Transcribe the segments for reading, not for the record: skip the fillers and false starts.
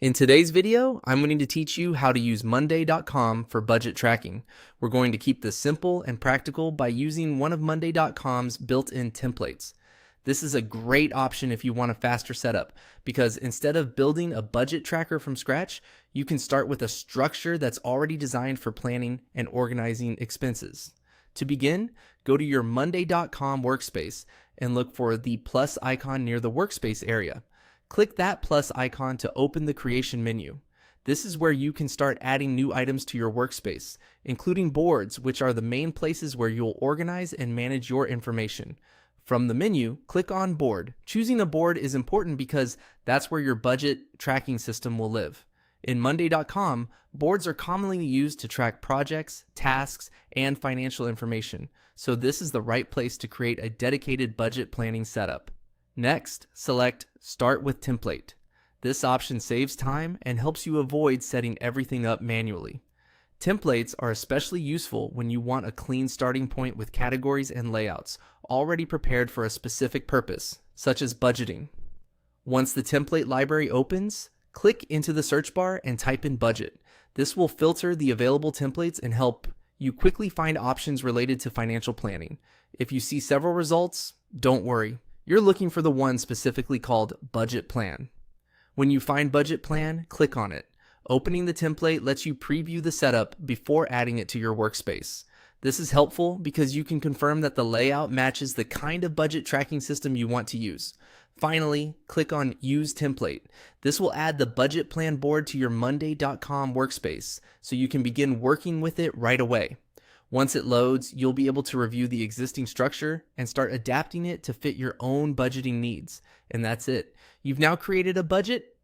In today's video, I'm going to teach you how to use Monday.com for budget tracking. We're going to keep this simple and practical by using one of Monday.com's built-in templates. This is a great option if you want a faster setup, because instead of building a budget tracker from scratch, you can start with a structure that's already designed for planning and organizing expenses. To begin, go to your Monday.com workspace and look for the plus icon near the workspace area. Click that plus icon to open the creation menu. This is where you can start adding new items to your workspace, including boards, which are the main places where you'll organize and manage your information. From the menu, click on Board. Choosing a board is important because that's where your budget tracking system will live. In Monday.com, boards are commonly used to track projects, tasks, and financial information, so this is the right place to create a dedicated budget planning setup. Next, select Start with Template. This option saves time and helps you avoid setting everything up manually. Templates are especially useful when you want a clean starting point with categories and layouts already prepared for a specific purpose, such as budgeting. Once the template library opens, click into the search bar and type in budget. This will filter the available templates and help you quickly find options related to financial planning. If you see several results, don't worry. You're looking for the one specifically called Budget Plan. When you find Budget Plan, click on it. Opening the template lets you preview the setup before adding it to your workspace. This is helpful because you can confirm that the layout matches the kind of budget tracking system you want to use. Finally, click on Use Template. This will add the budget plan board to your Monday.com workspace, so you can begin working with it right away. Once it loads, you'll be able to review the existing structure and start adapting it to fit your own budgeting needs. And that's it. You've now created a budget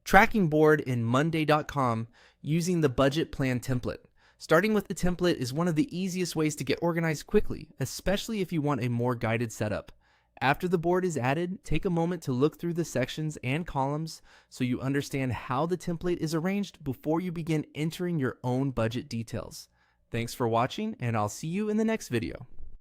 tracking board in Monday.com using the budget plan template. Starting with the template is one of the easiest ways to get organized quickly, especially if you want a more guided setup. After the board is added, take a moment to look through the sections and columns so you understand how the template is arranged before you begin entering your own budget details. Thanks for watching, and I'll see you in the next video.